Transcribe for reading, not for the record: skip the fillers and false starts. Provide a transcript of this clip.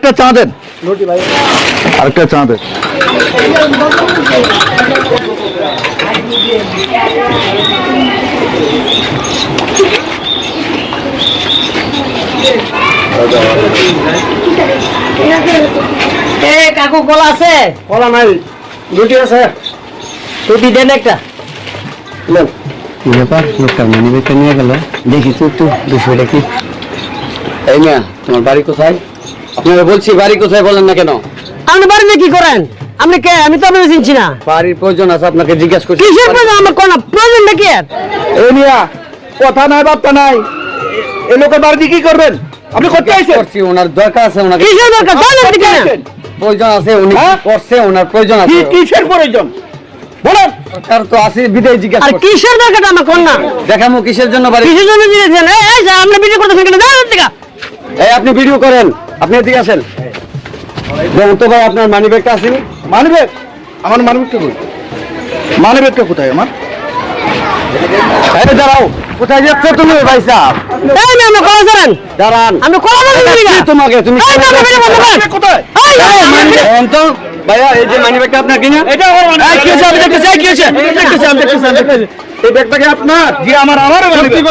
আরেকটা চা দেন। আরেকটা চা দেন। কাকু কলা আছে? কলা নাই, রুটি আছে। রুটি দেন একটা। ব্যাপার লোকটা মানি ব্যাগটা নিয়ে গেল, দেখি তো একটু বিষয়টা কি। এই না, তোমার বাড়ি কোথায়? আপনারা বলছি বাড়ি কোথায় বলেন না কেন? আপনি বাড়িতে কি করেন? আপনি কে? আমি তো আপনাকে চিনছি না। বাড়ির প্রয়োজন আছে, আপনাকে জিজ্ঞাসা করছি। কিসের প্রয়োজন? আমার কোন প্রয়োজন নাকি? এই মিয়া, কথা নাই বার্তা নাই, এই লোকের বাড়িতে কি করবেন? আপনি করতে আইছেন? করছি, ওনার দরকার আছে, ওনাকে কিসের দরকার? জানেন কি না? প্রয়োজন আছে, উনি হ্যাঁ? করছে, ওনার প্রয়োজন আছে। কিসের প্রয়োজন বলেন? দরকার তো আছে, বিদায় জিজ্ঞাসা আর করছি। কিসের দরকার আমার কোন না? দেখামো কিসের জন্য বাড়ি। কিসের জন্য দিয়েছেন? এই যে আপনি ভিডিও করতেছেন কেন? জানেন থেকে? এই আপনি ভিডিও করেন, আপনি এদিকে আসেন। দেখুন তো ভাই, আপনার মানি ব্যাগটা আসেনি? মানিব্যাগ? আমার মানিব্যাগটা কই? মানিব্যাগটা কোথায় আমার? এই দাঁড়াও, কোথায় যাচ্ছ তুমি ভাই সাহেব? এই না, আপনি কলা জানেন? দাঁড়ান। আপনি কলা জানেন কি কি? তোমাকে তুমি এই না, আপনি ভিডিও করতে পারেন? কোথায়? এই না, আপনি দেখেন তো ভাইয়া, এই যে মানি ব্যাগটা আপনার কিনা? এটা আমার মানিব্যাগ। কি হয়েছে? আমি দেখতেছি, কি হয়েছে? দেখতেছি, আমি দেখতেছি, আমি দেখতেছি। এই ব্যাগটা কি আপনার? জি আমার, আমারও মানিব্যাগ।